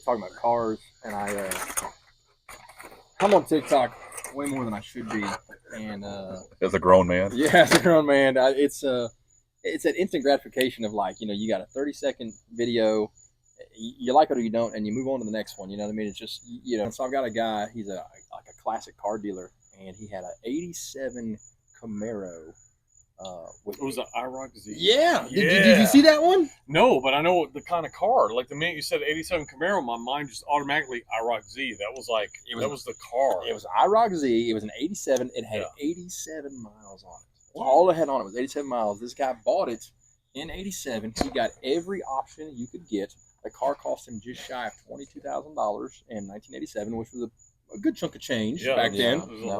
talking about cars, and I'm on TikTok way more than I should be, and as a grown man. Yeah, as a grown man, it's an instant gratification of like, you got a 30-second video, you like it or you don't, and you move on to the next one. You know what I mean? It's just So I've got a guy. He's like a classic car dealer, and he had an '87 Camaro. It was an IROC Z. Yeah. Did you see that one? No, but I know the kind of car. Like the minute you said '87 Camaro, my mind just automatically IROC Z. That was like that was the car. It was IROC Z. It was an '87. It had 87 miles on it. All it had on it was 87 miles. This guy bought it in '87. He got every option you could get. The car cost him just shy of $22,000 in 1987, which was a good chunk of change back then. Back then.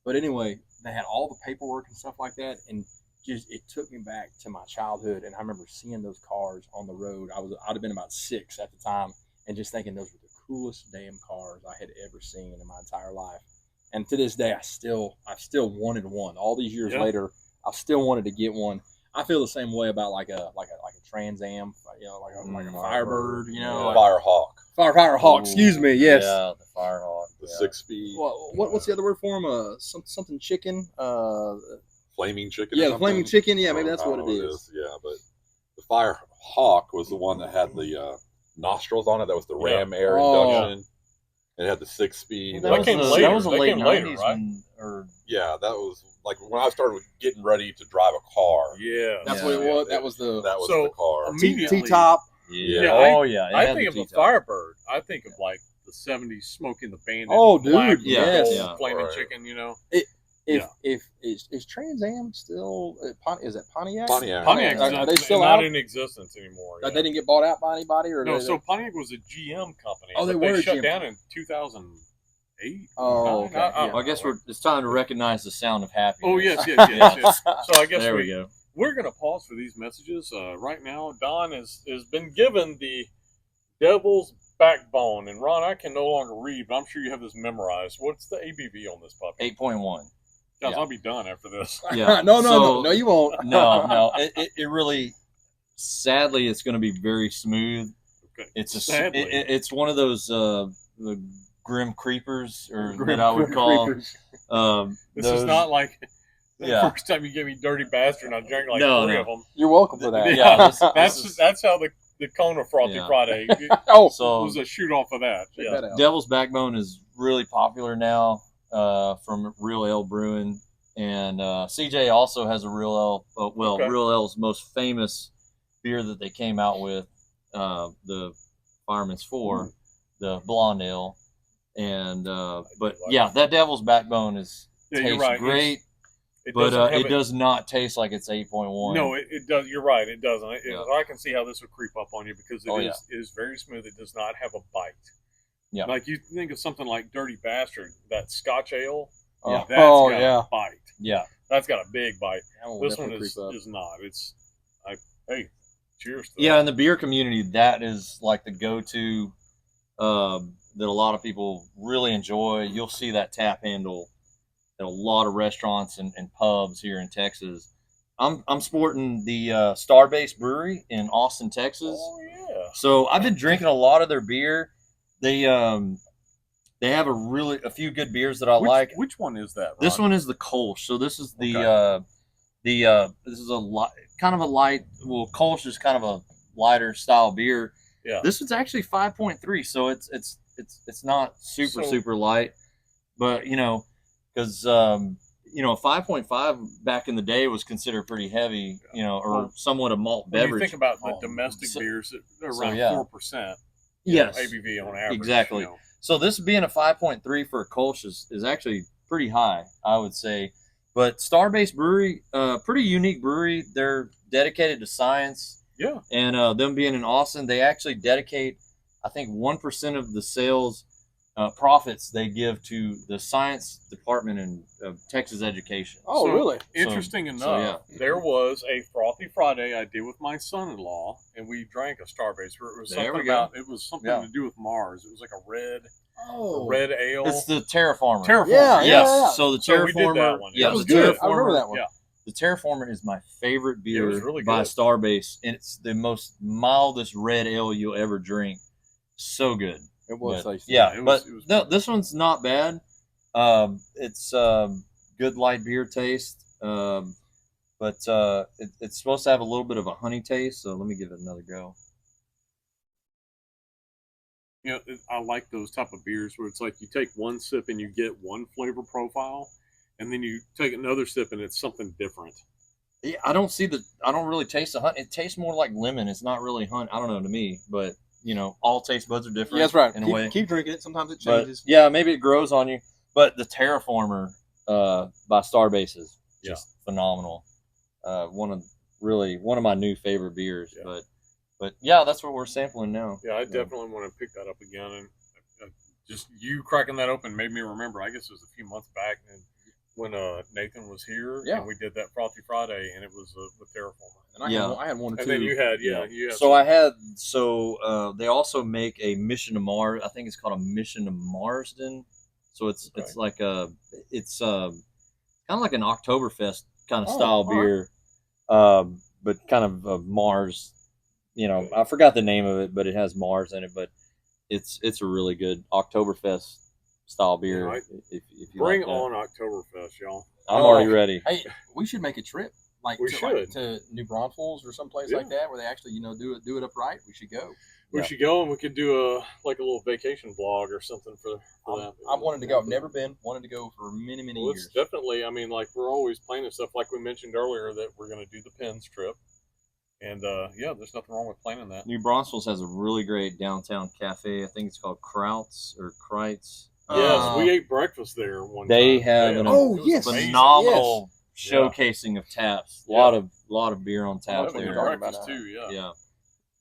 But anyway, they had all the paperwork and stuff like that, and it took me back to my childhood. And I remember seeing those cars on the road. I'd have been about 6 at the time, and just thinking those were the coolest damn cars I had ever seen in my entire life. And to this day, I've still wanted one. All these years later, I've still wanted to get one. I feel the same way about like a Trans Am, like a Firebird, Firehawk. Excuse me. Yes. Yeah, the Firehawk. The 6-speed. What's the other word for them? Something chicken. Flaming chicken. Yeah, the flaming chicken. Yeah, maybe that's what it is. Yeah, but the Firehawk was the one that had the nostrils on it. That was the ram air induction. It had the 6-speed. That was the late 90s, right? Yeah, that was like when I started getting ready to drive a car. Yeah, that's what it was. That was the car. T-top. Yeah. I think of a Firebird. I think of like the '70s Smoking the Bandit. Oh, dude, black, yes. Flaming chicken. Is Trans Am still? Is it Pontiac? Pontiac. Are they still not out? in existence anymore? They didn't get bought out by anybody, or no? So Pontiac was a GM company. Oh, they shut down in 2008. Oh, okay. Well, I guess it's time to recognize the sound of happiness. Oh, yes. So I guess there we go. We're going to pause for these messages. Right now, Don has been given the Devil's Backbone. And Ron, I can no longer read, but I'm sure you have this memorized. What's the ABV on this puppy? 8.1. Guys, I'll be done after this. Yeah. No, you won't. No. It really, sadly, it's going to be very smooth. Okay. It's one of those the grim creepers, that I would call. This is not like the first time you gave me Dirty Bastard and I drank like 3 of them. You're welcome for that. Yeah, that's how the Kona Frothy Friday was a shoot off of that. Check that out. Devil's Backbone is really popular now from Real Ale Brewing, and CJ also has a Real Ale. Real Ale's most famous beer that they came out with, the Fireman's 4, the Blonde Ale. And that Devil's Backbone tastes great, it does not taste like it's 8.1. No, it does. You're right, it doesn't. I can see how this would creep up on you because it is very smooth. It does not have a bite. Yeah, like you think of something like Dirty Bastard, that Scotch Ale. That's got a bite. Yeah, that's got a big bite. This one is not. Hey, cheers to that. In the beer community, that is like the go-to. That a lot of people really enjoy. You'll see that tap handle at a lot of restaurants and pubs here in Texas. I'm sporting the Starbase Brewery in Austin, Texas. Oh yeah. So I've been drinking a lot of their beer. They have a few good beers that I like. Which one is that, Ron? This one is the Kolsch. So this is this is kind of a light. Well, Kolsch is kind of a lighter style beer. Yeah. This one's actually 5.3, so it's not super light, but because 5.5 back in the day was considered pretty heavy, or somewhat a malt beverage. When you think about the domestic beers that are around 4%. Yes, ABV on average. Exactly. So this being a 5.3 for a Kolsch is actually pretty high, I would say. But Starbase Brewery, pretty unique brewery. They're dedicated to science. Yeah. And them being in Austin, they actually dedicate, I think, 1% of the sales profits they give to the science department in Texas education. Oh, really? Interesting enough, there was a Frothy Friday I did with my son-in-law, and we drank a Starbase. It was something to do with Mars. It was like a red ale. It's the Terraformer. Yeah. So the Terraformer. We did that one. Yeah, that was good. I remember that one. Yeah. The Terraformer is my favorite beer really by good. Starbase, and it's the most mildest red ale you'll ever drink. So good. It was. But, tasty. yeah, it but was no, this one's not bad. It's good light beer taste, but it's supposed to have a little bit of a honey taste. So let me give it another go. You know, I like those type of beers where it's like you take one sip and you get one flavor profile, and then you take another sip and it's something different. Yeah, I don't really taste the honey. It tastes more like lemon. It's not really honey. I don't know to me, but all taste buds are different. Yeah, that's right. In a way. Keep drinking it. Sometimes it But, changes. yeah, maybe it grows on you. But the Terraformer by Starbase is just phenomenal. One of my new favorite beers. Yeah. But yeah, that's what we're sampling now. Yeah, I definitely want to pick that up again. And just you cracking that open made me remember. I guess it was a few months back when Nathan was here. Yeah. And we did that Frothy Friday, and it was with Terraformer. And I had one or two. And then you had They also make a Mission to Mars. I think it's called a Mission to Marsden. So it's like it's kind of like an Oktoberfest kind of style beer, but kind of a Mars. I forgot the name of it, but it has Mars in it. But it's a really good Oktoberfest style beer. If you bring like that. on Oktoberfest, y'all. I'm already ready. Hey, we should make a trip. To New Braunfels or someplace like that where they actually do it upright. We should go. We should go, and we could do a little vacation vlog or something for that. I wanted to go. I've never been. Wanted to go for many years. It's definitely. I mean, like we're always planning stuff. Like we mentioned earlier, that we're going to do the Penn's trip, and there's nothing wrong with planning that. New Braunfels has a really great downtown cafe. I think it's called Kreitz. Yes, we ate breakfast there one They time. have phenomenal showcasing of taps. A lot of beer on tap there. Breakfast too, Yeah.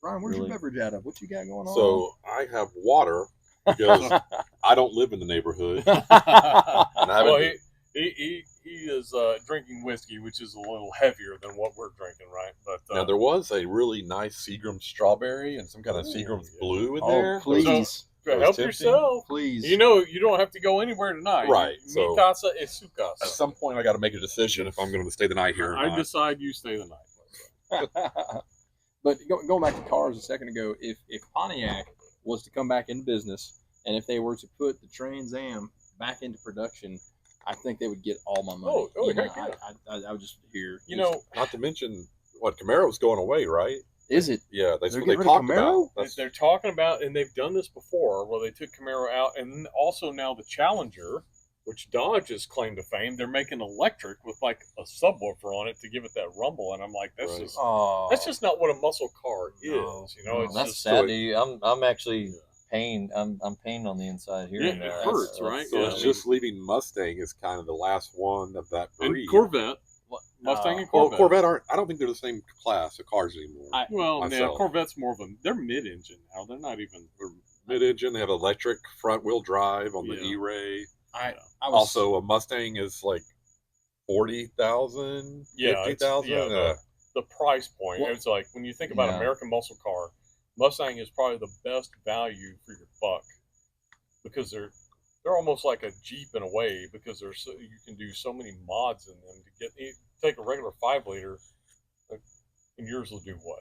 Ryan, where's your beverage out of? What you got going on? So I have water because I don't live in the neighborhood. And I he is drinking whiskey, which is a little heavier than what we're drinking, right? But now there was a really nice Seagram's strawberry and some kind of Seagram's blue in there. Please. Help yourself. Please. You don't have to go anywhere tonight. Right. Mi casa es su casa. At some point, I got to make a decision if I'm going to stay the night here or not. I decide you stay the night. But going back to cars a second ago, if Pontiac was to come back into business, and if they were to put the Trans Am back into production, I think they would get all my money. I would just hear. Not to mention what Camaro's going away, right? Is it? Yeah, that's They're what they getting talked rid of Camaro? about. They're talking about, and they've done this before, where they took Camaro out, and also now the Challenger, which Dodge has claimed to fame, they're making electric with like a subwoofer on it to give it that rumble, and I'm like, that's just not what a muscle car is. It's that's just sad. I'm actually pained. I'm pained on the inside here. Yeah, it hurts, right? So it's just leaving Mustang is kind of the last one of that breed. And Corvette. Mustang and Corvette. Well, Corvette aren't. I don't think they're the same class of cars anymore. Corvette's more of they're mid-engine now. They're not even. They're mid-engine. They have electric front-wheel drive on the E-Ray. Also, a Mustang is like 40,000, 50,000. The price point. It's like when you think about American muscle car, Mustang is probably the best value for your buck because they're almost like a Jeep in a way because you can do so many mods in them to take a regular 5-liter, and yours will do what?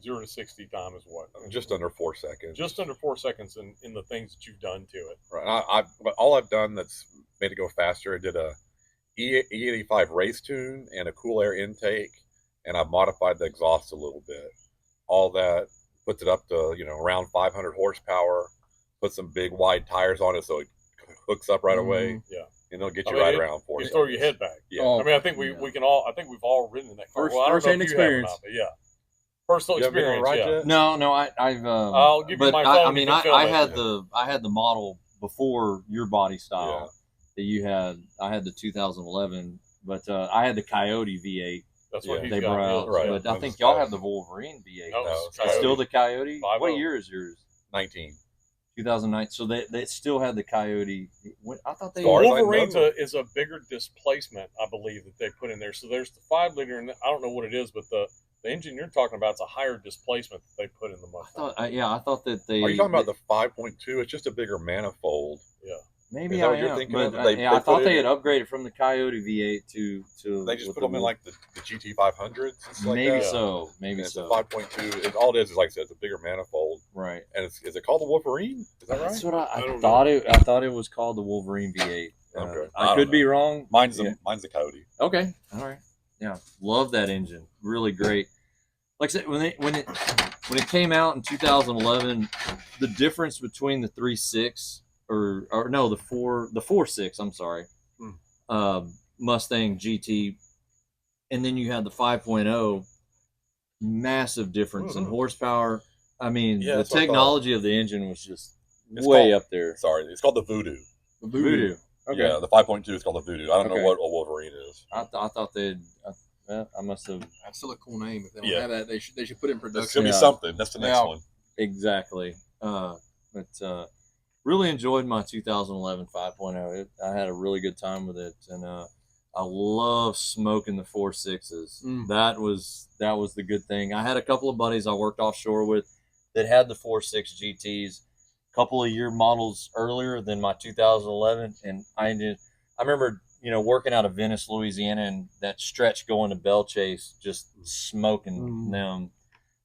0 to 60 time is what? Just under 4 seconds. Just under 4 seconds in the things that you've done to it. Right. All I've done that's made it go faster, I did a E85 race tune and a cool air intake, and I've modified the exhaust a little bit. All that puts it up to around 500 horsepower. Put some big wide tires on it so it hooks up right away. Yeah. And it'll get you right around 4 seconds. You throw your head back. Yeah. I mean, I think we can all. I think we've all ridden in that car. First-hand experience. Personal experience. No, I've. I'll give you my phone. I had the model before your body style that you had. I had the 2011, but I had the Coyote V8. That's what they brought out. Right. But I think y'all have the Wolverine V8. No, it's still the Coyote. 5-0. What year is yours? 2009. So they still had the Coyote. I thought they. Wolverine is a bigger displacement, I believe, that they put in there. So there's the 5-liter, and I don't know what it is, but the engine you're talking about is a higher displacement that they put in the Mustang. I thought that they. Are you talking about the 5.2? It's just a bigger manifold. Yeah. Maybe Is that I what you're am, thinking but of? They I put thought it they in- had upgraded from the Coyote V8 to. They just with put them in like the GT 500s and stuff like maybe that. so, maybe And it's so. a 5.2. All it is like I said, it's a bigger manifold. Right. And is it called the Wolverine? Is that right? That's what I don't thought know. I thought it was called the Wolverine V8. Okay. I could be wrong. Mine's Yeah. the Coyote. Okay. All right. Yeah. Love that engine. Really great. Like I said, when it came out in 2011, the difference between the 3.6 or no, the 4.6, I'm sorry, Mustang GT, and then you had the 5.0, massive difference in horsepower. I mean, the technology of the engine was just way up there. Sorry, it's called the Voodoo. Voodoo. Okay. Yeah, the 5.2 is called the Voodoo. I don't know what a Wolverine is. I thought they'd. I must have. That's still a cool name. If they don't have that, they should put it in production. It's gonna be something. That's the next one. Exactly. But really enjoyed my 2011 5.0. I had a really good time with it, and I love smoking the 4.6s. That was the good thing. I had a couple of buddies I worked offshore with that had the 4.6 GTs, a couple of year models earlier than my 2011, and I remember working out of Venice, Louisiana, and that stretch going to Bell Chase, just smoking them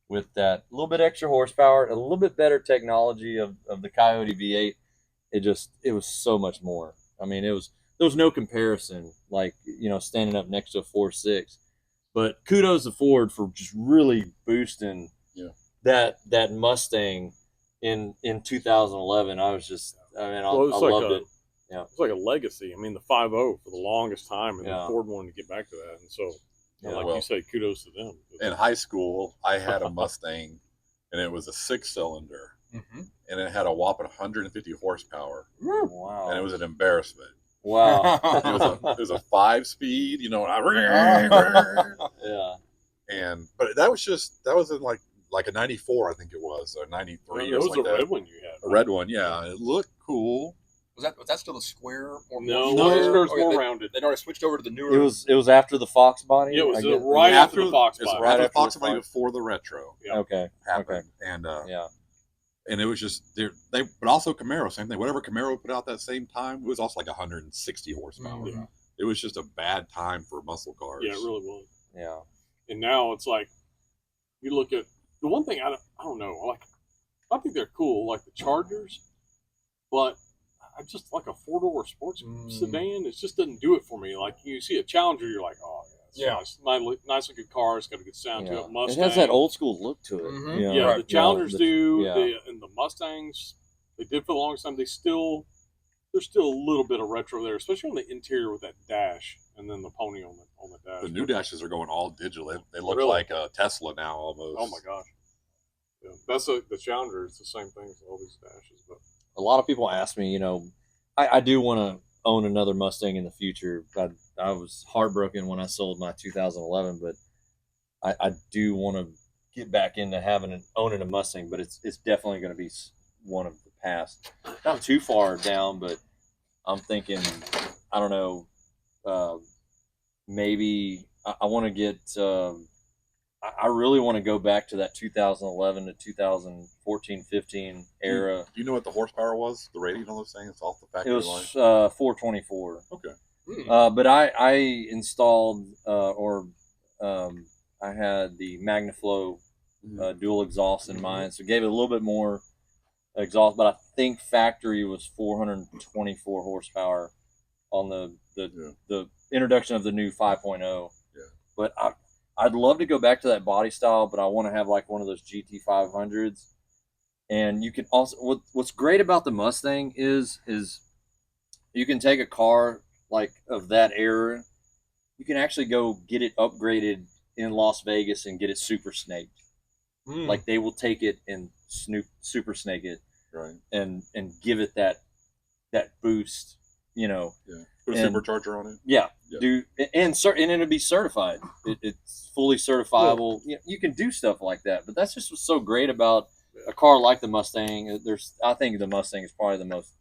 with that little bit extra horsepower, a little bit better technology of the Coyote V8. It was so much more. I mean, there was no comparison, like, standing up next to a 4.6. But kudos to Ford for just really boosting that Mustang in 2011. I loved it. Yeah, it's like a legacy. I mean, the 5.0 for the longest time, and Ford wanted to get back to that, and so, you say, kudos to them. In high school, I had a Mustang, and it was a 6-cylinder, and it had a whopping 150 horsepower. Wow! And it was an embarrassment. Wow! It was a 5-speed, but that was in like a 94, I think it was, or 93. It was a red one you had. A red one, yeah. It looked cool. Was that still a square? No, the square's more rounded. They'd already switched over to the newer. It was after the Fox body. Yeah, it was right after the Fox body. It was right after the Fox body before the retro. Yeah. Okay. Happened. And and it was just but also Camaro, same thing. Whatever Camaro put out that same time, it was also like 160 horsepower. Yeah. It was just a bad time for muscle cars. Yeah, it really was. Yeah. And now it's like, you look at the one thing I don't know, like, I think they're cool, like the Chargers, but I just like a 4-door sports sedan. It just doesn't do it for me. Like, you see a Challenger, you're like, oh yeah, it's nice looking car. It's got a good sound to it. Mustang, it has that old school look to it. Yeah, the Challengers do, and the Mustangs, they did for the longest time. There's still a little bit of retro there, especially on the interior with that dash and then the pony on the dash. The new dashes are going all digital. They look like a Tesla now almost. Oh my gosh. Yeah, that's the Challenger. It's the same thing with all these dashes. But a lot of people ask me, I do want to own another Mustang in the future. I was heartbroken when I sold my 2011, but I do want to get back into owning a Mustang, but it's definitely going to be one of the past. Not too far down, but I'm thinking, I don't know, maybe I want to get. I really want to go back to that 2011 to 2014, 15 era. Do you know what the horsepower was? The rating on those things off the factory line? It was 424. Okay. But I installed I had the MagnaFlow dual exhaust in mine, so it gave it a little bit more exhaust. But I think factory was 424 horsepower on the introduction of the new 5.0. Yeah. But I'd love to go back to that body style, but I want to have like one of those GT 500s. And you can also, what's great about the Mustang is you can take a car like of that era, you can actually go get it upgraded in Las Vegas and get it super snaked. Like they will take it and super snake it, right? And give it that boost, Yeah. Put a supercharger on it. Yeah. And it'll be certified. It's fully certifiable. You can do stuff like that, but that's just what's so great about a car like the Mustang. I think the Mustang is probably the most,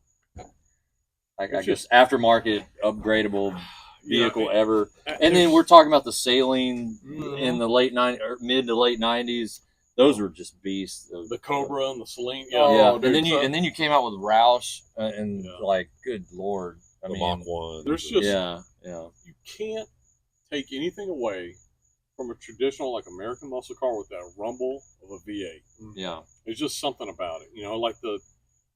I guess, aftermarket upgradable vehicle ever. And then we're talking about the Saline in the late 90s or mid to late 90s. those were just beasts. The Cobra and the Celine. Yeah, Oh, and then you came out with Roush, and like, good Lord, I the mean, Mach 1. There's just you can't take anything away from a traditional like American muscle car with that rumble of a V8. Yeah, there's just something about it,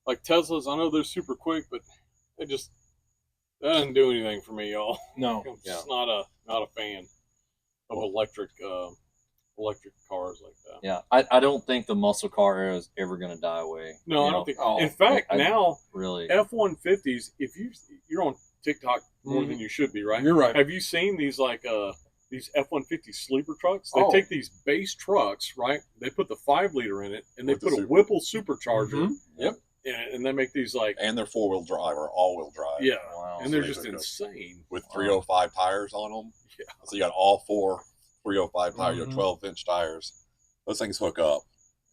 like Teslas. I know they're super quick, but that doesn't do anything for me, y'all. No, I'm just not a fan of electric cars like that. Yeah, I don't think the muscle car era is ever going to die away. No, I don't think. In fact, now really F-150s. If you're on TikTok more than you should be, right? You're right. Have you seen these these F-150 sleeper trucks? They take these base trucks, right? They put the 5-liter in it, and they put a Whipple supercharger. Yep. And they make these and they're 4-wheel drive or all-wheel drive. Yeah, wow. and they're just insane with 305 tires on them. Yeah. So you got all 4 305 tires, 12-inch tires. Those things hook up,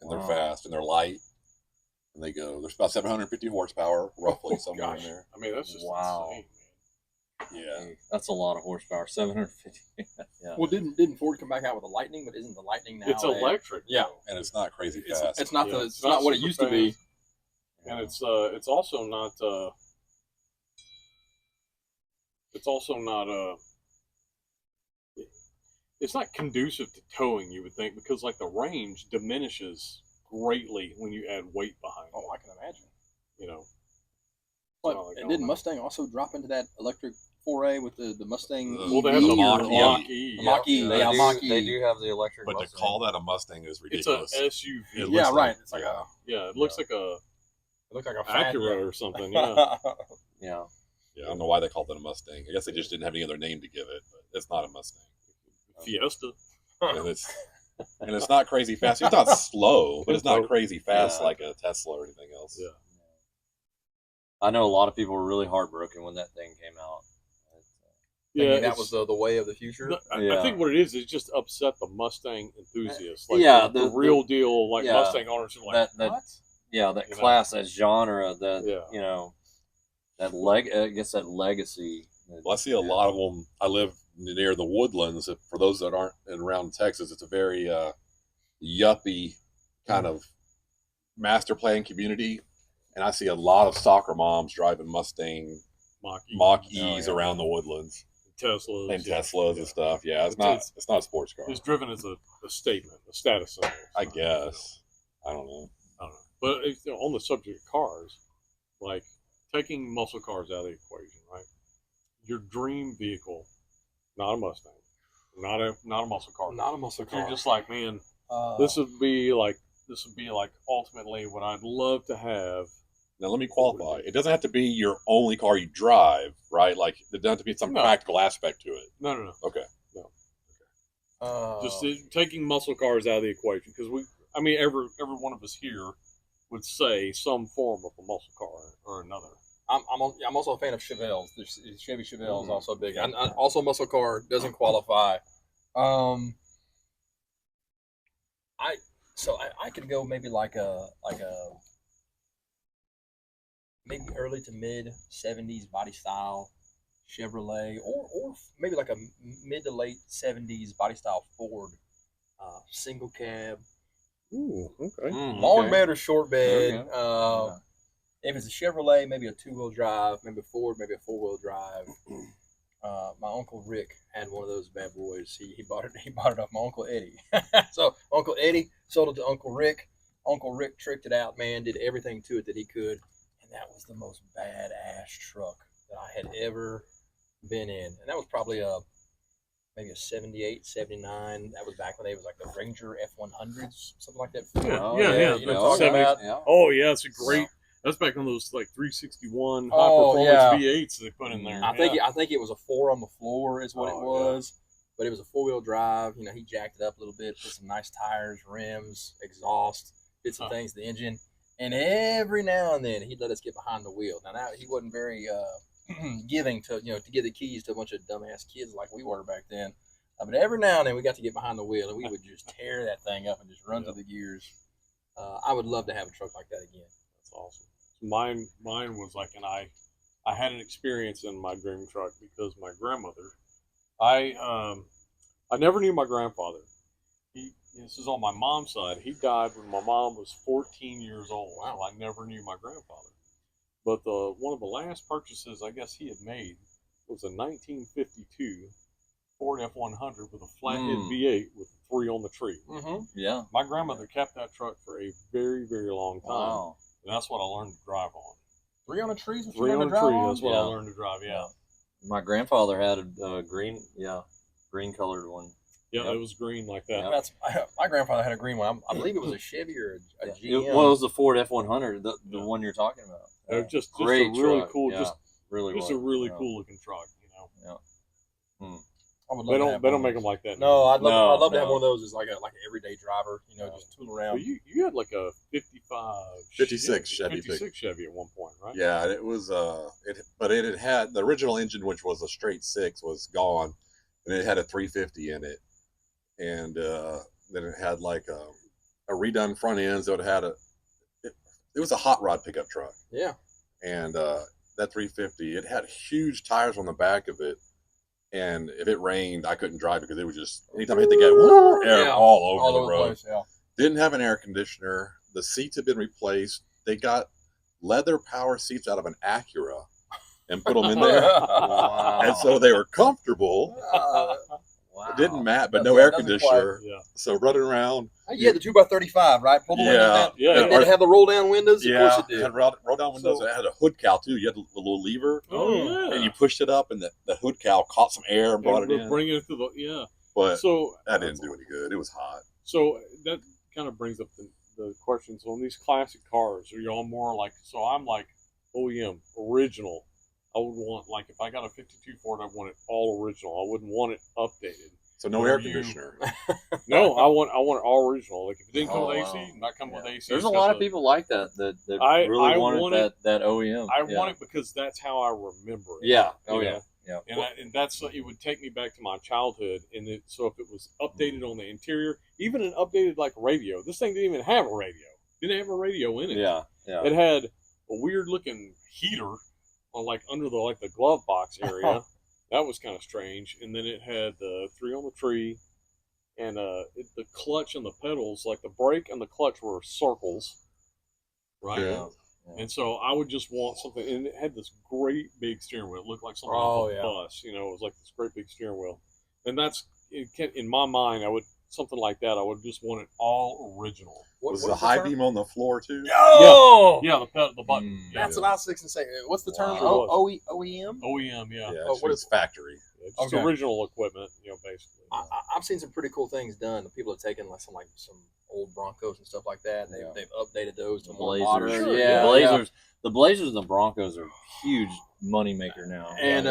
and they're fast, and they're light, and they go. There's about 750 horsepower, roughly, somewhere in there. I mean, that's just insane, man. Yeah. That's a lot of horsepower, 750. Yeah. Well, didn't Ford come back out with the Lightning? But isn't the Lightning now? It's electric. Yeah, and it's not crazy fast. It's not it's not what it used to be. And it's also not it's not conducive to towing, you would think, because like the range diminishes greatly when you add weight behind it. Oh, I can imagine. But and didn't Mustang also drop into that electric foray with the Mustang? Well, they have the Mach-E. Mach-E. They do have the electric. But Mustang. to call that a Mustang is ridiculous. It's a SUV. Yeah, right. It's like it looks like a fat Acura or something. Yeah. Yeah. Yeah, I don't know why they called it a Mustang. I guess they just didn't have any other name to give it, but it's not a Mustang. Fiesta. And it's not crazy fast. It's not slow, but it's not crazy fast like a Tesla or anything else. Yeah. I know a lot of people were really heartbroken when that thing came out. That was the way of the future. I think what it is just upset the Mustang enthusiasts. Like the real deal, like Mustang owners are like, what? Yeah, that class, that genre, I guess that legacy. Well, I see a lot of them. I live near the Woodlands. For those that aren't around Texas, it's a very yuppie kind of master plan community. And I see a lot of soccer moms driving Mustang Mach-E's around the Woodlands. Teslas. And Teslas and stuff. Yeah, it's not a sports car. It's driven as a statement, a status symbol. I guess. I don't know. But on the subject of cars, like taking muscle cars out of the equation, right? Your dream vehicle, not a Mustang, not a muscle car, not a muscle car. You're just like, man, this would be like ultimately what I'd love to have. Now let me qualify. It doesn't have to be your only car you drive, right? Like there doesn't have to be some practical aspect to it. No. Okay. No. Okay. Just taking muscle cars out of the equation, because every one of us here would say some form of a muscle car or another. I'm also a fan of Chevelles. The Chevy Chevelle is also big. Also a muscle car, doesn't qualify. I could go maybe like a maybe early to mid 70s body style Chevrolet, or maybe like a mid to late 70s body style Ford single cab. Ooh, okay. Long bed or short bed. Okay. If it's a Chevrolet, maybe a 2-wheel drive, maybe a Ford, maybe a 4-wheel drive. My Uncle Rick had one of those bad boys. He bought it off my Uncle Eddie. So Uncle Eddie sold it to Uncle Rick. Uncle Rick tricked it out, man, did everything to it that he could. And that was the most badass truck that I had ever been in. And that was probably maybe a 78, 79. That was back when they was like the Ranger F100s, something like that. Yeah. You know what I'm talking about? Yeah. Oh, yeah, it's a great... That's back on those like 361 high-performance V8s they put in there. I think it was a 4 on the floor is what it was. Yeah. But it was a 4-wheel drive. He jacked it up a little bit, put some nice tires, rims, exhaust, did some things to the engine. And every now and then, he'd let us get behind the wheel. Now he wasn't very giving to give the keys to a bunch of dumbass kids like we were back then. But every now and then, we got to get behind the wheel, and we would just tear that thing up and just run through the gears. I would love to have a truck like that again. That's awesome. Mine was like, and I had an experience in my dream truck because my grandmother, I never knew my grandfather. this is on my mom's side. He died when my mom was 14 years old. Wow. So I never knew my grandfather. But one of the last purchases I guess he had made was a 1952 Ford F-100 with a flathead V8 with 3 on the tree. Mm-hmm. Yeah. My grandmother kept that truck for a very, very long time. Wow. And that's what I learned to drive on. 3 on a tree is what 3 on a tree. That's what I learned to drive, yeah. My grandfather had a green colored one. Yeah, it was green like that. My grandfather had a green one. I believe it was a Chevy or a GM. Well, it was the Ford F-100, the one you're talking about. It was just a really truck. cool, Yeah, just really a really cool looking truck, you know. Yeah. I would love they don't make them like that. No, I'd love to have one of those as like an everyday driver, you know, just tool around. Well, you had like a 56 Chevy at one point, right? Yeah, it was but it had the original engine, which was a straight 6, was gone, and it had a 350 in it, and then it had like a redone front end, so it was a hot rod pickup truck. Yeah, and that 350, it had huge tires on the back of it. And if it rained, I couldn't drive because it was just, anytime I hit the gas, air all over the road. Place, yeah. Didn't have an air conditioner. The seats had been replaced. They got leather power seats out of an Acura and put them in there. Wow. And so they were comfortable. Wow. It didn't matter, but no air conditioner. So running around. You had the 2x35, right? Pull the windows down. Yeah. Did it have the roll down windows? Of course it did. It had roll down windows. So, it had a hood cowl too. You had the little lever. Oh, yeah. And you pushed it up, and the hood cowl caught some air and brought it in. Bring it through the, But that didn't do any good. It was hot. So that kind of brings up the question. So on these classic cars, are y'all more like, so I'm like OEM, original. I would want, like, if I got a 52 Ford, I want it all original. I wouldn't want it updated. So no air conditioner. No, I want it all original. Like if it didn't come with AC, not come with AC. There's a lot of people like that really wanted that OEM. I want it because that's how I remember it. Yeah. Yeah. And that's it would take me back to my childhood. And so if it was updated on the interior, even an updated like radio, this thing didn't even have a radio. Didn't have a radio in it. Yeah. It had a weird looking heater on like under the glove box area. That was kind of strange. And then it had the 3 on the tree, and the clutch and the pedals, like the brake and the clutch were circles, right? Yeah. And so I would just want something, and it had this great big steering wheel. It looked like something off a bus, you know. It was like this great big steering wheel, and in my mind, something like that. I would just want it all original. Was the high beam on the floor too? Oh! Yeah, the button. That's what I was fixing to say. What's the term? Wow. OEM? OEM, yeah. What is factory? Just original equipment, basically. I've seen some pretty cool things done. People have taken some old Broncos and stuff like that, and they've updated those to more modern. Sure, Blazers. The Blazers and the Broncos are huge money maker now. And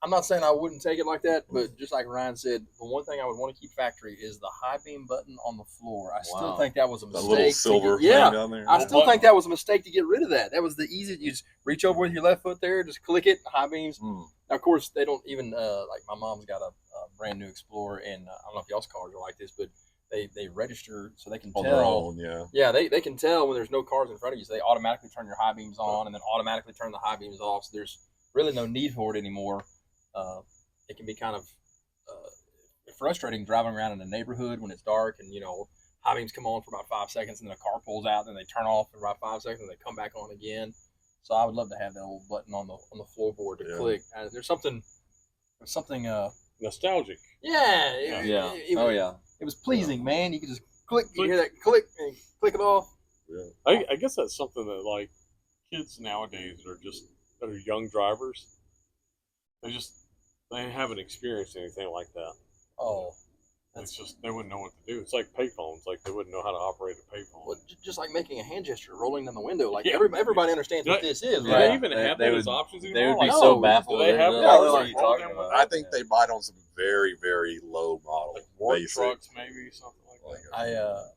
I'm not saying I wouldn't take it like that, but just like Ryan said, the one thing I would want to keep factory is the high beam button on the floor. I still think that was a mistake. The little silver thing down there. I still think that was a mistake to get rid of that. That was the easy. You just reach over with your left foot there, just click it, high beams. Now, of course, they don't even, like my mom's got a brand new Explorer, and I don't know if y'all's cars are like this, but they register so they can tell. On their own, yeah, they can tell when there's no cars in front of you, so they automatically turn your high beams on and then automatically turn the high beams off. So there's really no need for it anymore. It can be kind of frustrating driving around in a neighborhood when it's dark and, high beams come on for about 5 seconds and then a car pulls out and then they turn off for about 5 seconds and they come back on again. So I would love to have that old button on the floorboard to click. There's something nostalgic. Yeah. It was pleasing, man. You could just click, you hear that click and click it off. Yeah. I guess that's something that like kids nowadays that are young drivers, they haven't experienced anything like that. Oh, it's just they wouldn't know what to do. It's like payphones, like they wouldn't know how to operate a payphone. Well, just like making a hand gesture, rolling down the window. Like everybody understands what this is. Do they even have that as options anymore? They would be so baffled. Do they have I think they might on some very, very low model. Like work trucks, maybe something like that.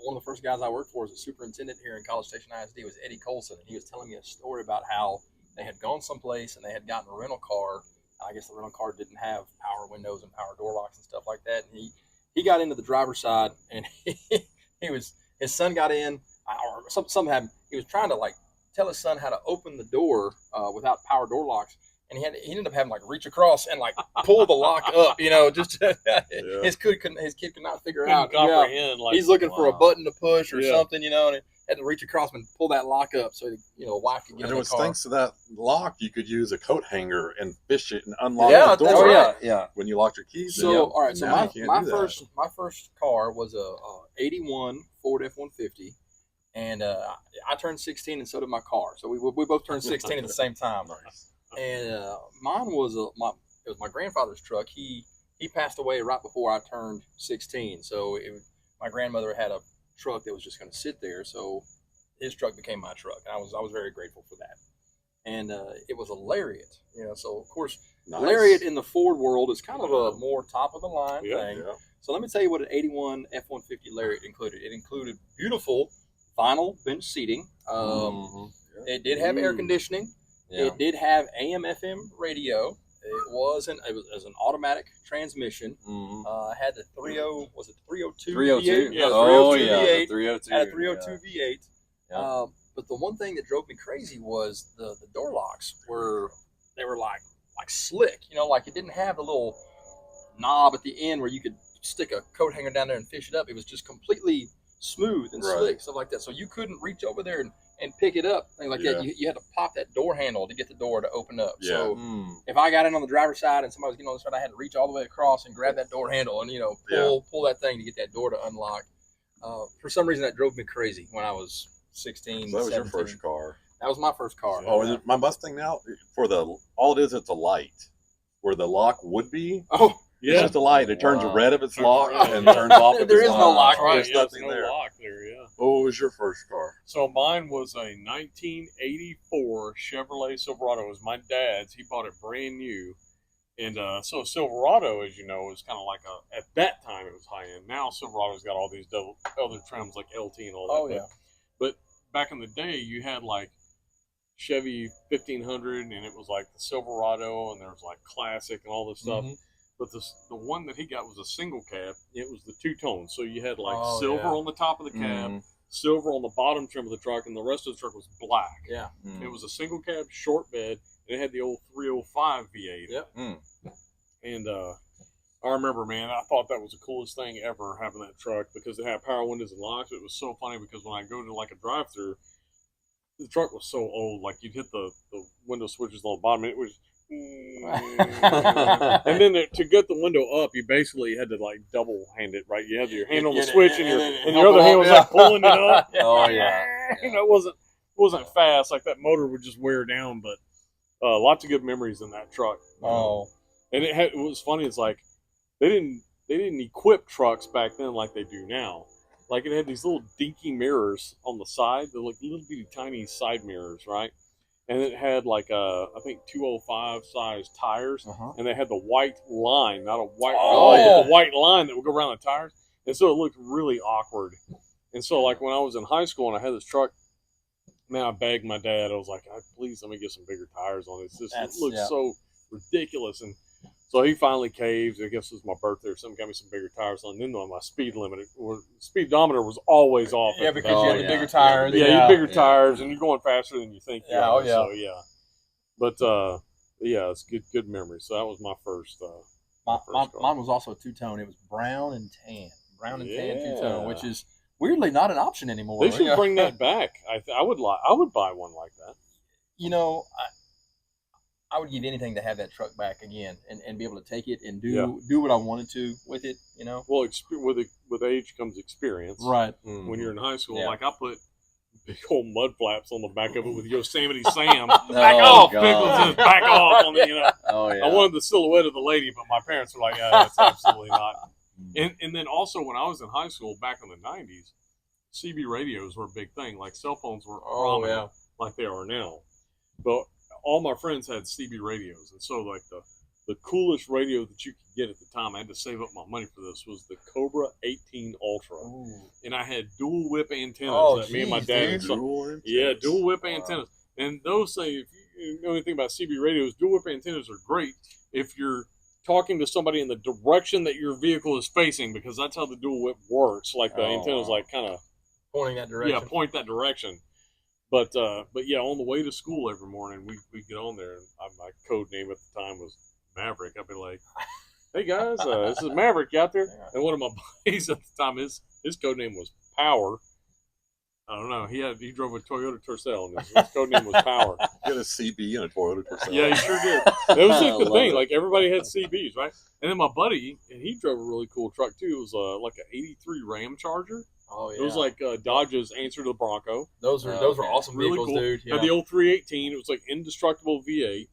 One of the first guys I worked for as a superintendent here in College Station ISD was Eddie Colson, and he was telling me a story about how they had gone someplace and they had gotten a rental car. I guess the rental car didn't have power windows and power door locks and stuff like that. And he got into the driver's side, and his son got in, or something happened. He was trying to tell his son how to open the door without power door locks. and he ended up having like reach across and like pull the lock up, just his kid could not figure out. Comprehend, like, he's looking for a button to push or something, and he had to reach across and pull that lock up so wife could get in the car. Thanks to that lock, you could use a coat hanger and fish it and unlock the door. That's right. Yeah. When you locked your keys. So all right, so my first car was a 81 Ford F-150. And I turned 16, and so did my car. So we both turned 16 at the same time. Nice. And mine was it was my grandfather's truck. He passed away right before I turned 16. So my grandmother had a truck that was just going to sit there. So his truck became my truck, and I was very grateful for that. And it was a Lariat. So of course, Lariat in the Ford world is kind of a more top of the line thing. Yeah. So let me tell you what an 81 F-150 Lariat included. It included beautiful vinyl bench seating. It did have air conditioning. Yeah. It did have AM/FM radio. It was an automatic transmission. Had the 302 V8? Yeah, 302 V8. 302. Had a 302 V8. Yeah. But the one thing that drove me crazy was the door locks were like slick. Like it didn't have the little knob at the end where you could stick a coat hanger down there and fish it up. It was just completely smooth and slick, stuff like that. So you couldn't reach over there and pick it up, things like that. You had to pop that door handle to get the door to open up. Yeah. So if I got in on the driver's side and somebody was getting on the side, I had to reach all the way across and grab that door handle and pull that thing to get that door to unlock. For some reason, that drove me crazy when I was 16. So that was 17. your first car. That was my first car. Oh, is it my Mustang now? All it is, it's a light where the lock would be. Oh. It's just a light. It turns red if it's locked and turns off if it's There is no lock. There's nothing no there. lock there, yeah. What was your first car? So mine was a 1984 Chevrolet Silverado. It was my dad's. He bought it brand new. And so Silverado, as you know, is kind of like at that time, it was high end. Now Silverado's got all these other trims like LT and all that. Oh, yeah. But back in the day, you had like Chevy 1500, and it was like the Silverado, and there was like Classic and all this stuff. But the one that he got was a single cab. It was the two-tone. So you had like silver on the top of the cab, silver on the bottom trim of the truck, and the rest of the truck was black. Yeah. It was a single cab, short bed, and it had the old 305 V8. Yep. And I remember, man, I thought that was the coolest thing ever, having that truck, because it had power windows and locks. It was so funny because when I go to like a drive-through, the truck was so old. Like you'd hit the window switches on the bottom, and it was... and then to get the window up, you basically had to like double hand it, right? You had your hand on the switch, and your other hand was like pulling it up. Oh yeah. It wasn't fast. Like that motor would just wear down, but lots of good memories in that truck. Oh, and it was funny. It's like they didn't equip trucks back then like they do now. Like it had these little dinky mirrors on the side. They're like little bitty tiny side mirrors, right? And it had like I think 205 size tires, and they had the white line, not a white, the white line that would go around the tires, and so it looked really awkward. And so like when I was in high school and I had this truck, man, I begged my dad. I was like, please let me get some bigger tires on this. It looks so ridiculous. And so he finally caved. I guess it was my birthday or something. Got me some bigger tires on. Then my speed speedometer was always off. Yeah, because you had the bigger tires. Yeah, you had bigger tires, and you're going faster than you think. Yeah, So yeah, but it's good memory. So that was my first. Mine was also a two-tone. It was brown and tan two-tone, which is weirdly not an option anymore. They should bring that back. I would buy one like that. I would give anything to have that truck back again and be able to take it and do what I wanted to with it, Well, with age comes experience. Right. When you're in high school, like I put big old mud flaps on the back of it with Yosemite Sam. Back off, Pickles, back off. Oh, yeah. I wanted the silhouette of the lady, but my parents were like, that's absolutely not. And then also when I was in high school back in the 90s, CB radios were a big thing. Like cell phones were prominent like they are now. But all my friends had CB radios, and so like the coolest radio that you could get at the time, I had to save up my money for this, was the Cobra 18 Ultra. Ooh. And I had dual whip antennas that me and my dad dual whip antennas. And those say, if you know anything about CB radios, dual whip antennas are great if you're talking to somebody in the direction that your vehicle is facing, because that's how the dual whip works. Like the antenna's like kind of pointing that direction. Yeah, point that direction. But yeah, on the way to school every morning, we get on there, and my code name at the time was Maverick. I'd be like, "Hey guys, this is Maverick out there." And one of my buddies at the time, his code name was Power. I don't know. He drove a Toyota Tercel, and his code name was Power. He had a CB and a Toyota Tercel. Yeah, he sure did. It was like the thing. Like everybody had CBs, right? And then my buddy, and he drove a really cool truck too. It was like an '83 Ram Charger. Oh yeah. It was like Dodge's answer to the Bronco. Those were awesome really vehicles, cool. dude. Yeah. Had the old 318. It was like indestructible V8,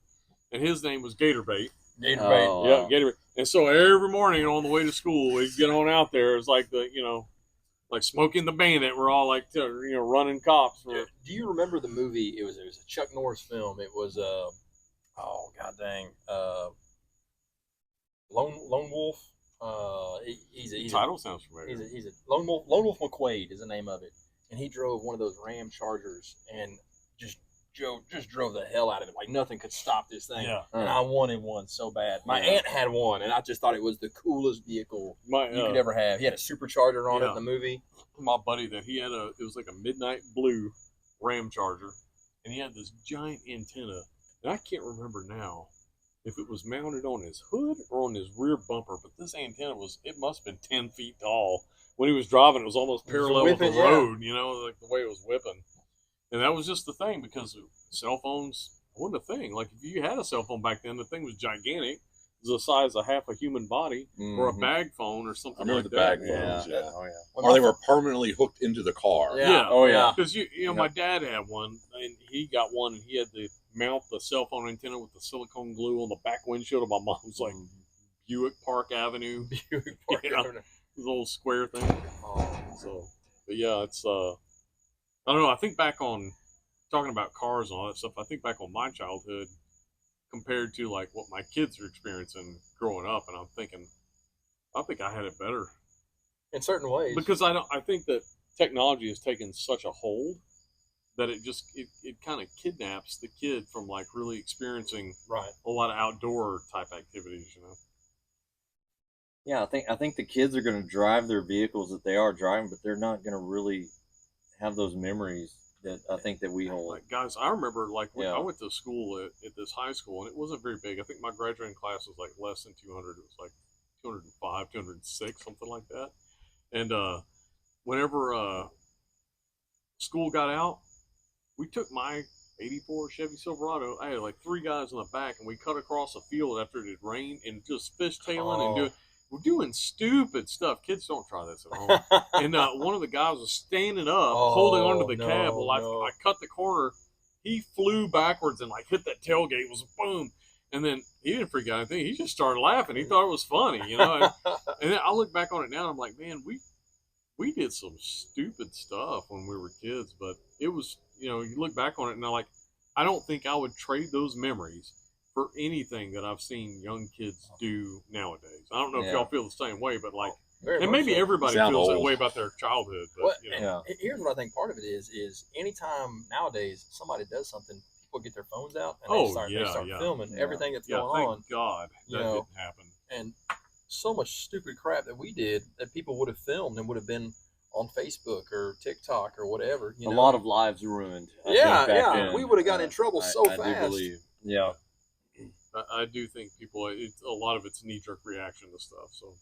and his name was Gatorbait. Gatorbait. Oh, Yeah, wow. Gatorbait. And so every morning on the way to school, we'd get on out there. It was like like Smoking the Bandit. We're all like running cops. Do you remember the movie? It was a Chuck Norris film. It was oh god dang, Lone Wolf. He's Title sounds familiar. He's a Lone Wolf McQuade is the name of it, and he drove one of those Ram Chargers and just drove the hell out of it. Like nothing could stop this thing. Yeah. And I wanted one so bad. My aunt had one, and I just thought it was the coolest vehicle you could ever have. He had a supercharger on it in the movie. My buddy that he had it was like a midnight blue Ram Charger, and he had this giant antenna, and I can't remember now if it was mounted on his hood or on his rear bumper, but this antenna it must have been 10 feet tall. When he was driving, it was almost parallel with the road, like the way it was whipping. And that was just the thing, because cell phones wasn't a thing. Like if you had a cell phone back then, the thing was gigantic. It was the size of half a human body, or a bag phone or something like that. I remember the bag phones, yeah. Oh, yeah. Or they were permanently hooked into the car. Yeah. Oh, yeah. Because, my dad had one, and he got one, and he had to mount the cell phone antenna with the silicone glue on the back windshield of my mom's, like, Buick Park Avenue. Buick Park Avenue. This little square thing. So, but yeah, it's, I don't know, I think back on, talking about cars and all that stuff, I think back on my childhood compared to, like, what my kids are experiencing growing up, and I'm thinking, I think I had it better. In certain ways. Because I think that technology has taken such a hold that it kind of kidnaps the kid from like really experiencing a lot of outdoor type activities, Yeah, I think the kids are going to drive their vehicles that they are driving, but they're not going to really have those memories that I think that we hold. Like guys, I remember like when I went to school at this high school, and it wasn't very big. I think my graduating class was like less than 200. It was like 205, 206, something like that. And whenever school got out, we took my 84 Chevy Silverado. I had like 3 guys in the back, and we cut across a field after it had rained and just fishtailing and we're doing stupid stuff. Kids don't try this at home. And one of the guys was standing up, holding onto the cab. Well, I cut the corner. He flew backwards and like hit that tailgate. It was boom. And then he didn't freak out anything. He just started laughing. He thought it was funny, And then I look back on it now, and I'm like, man, we did some stupid stuff when we were kids. But it was, you look back on it, and I don't think I would trade those memories for anything that I've seen young kids do nowadays. I don't know if y'all feel the same way, but and maybe everybody feels that way about their childhood. But, here's what I think part of it is anytime nowadays somebody does something, people get their phones out and they start filming everything that's going on. Thank God that didn't happen. And so much stupid crap that we did that people would have filmed and would have been on Facebook or TikTok or whatever. A lot of lives ruined. We would have gotten in trouble so fast. I do believe. Yeah. I do think people, a lot of it's knee-jerk reaction to stuff. So,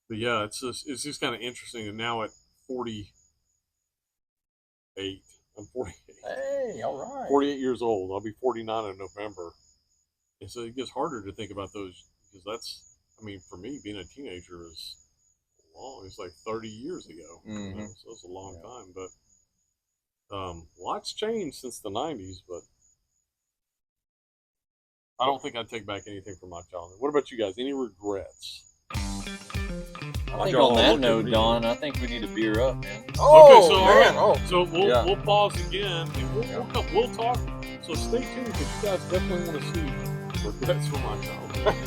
but yeah, it's just kind of interesting. And now at 48, I'm 48. Hey, all right. 48 years old. I'll be 49 in November. And so it gets harder to think about those because for me, being a teenager is long. It's like 30 years ago. Mm-hmm. So it's a long time. But lots changed since the 90s, but I don't think I'd take back anything from my childhood. What about you guys? Any regrets? I think on that note, Don, I think we need to beer up, man. So we'll pause again, and we'll talk. So stay tuned because you guys definitely want to see regrets from my childhood.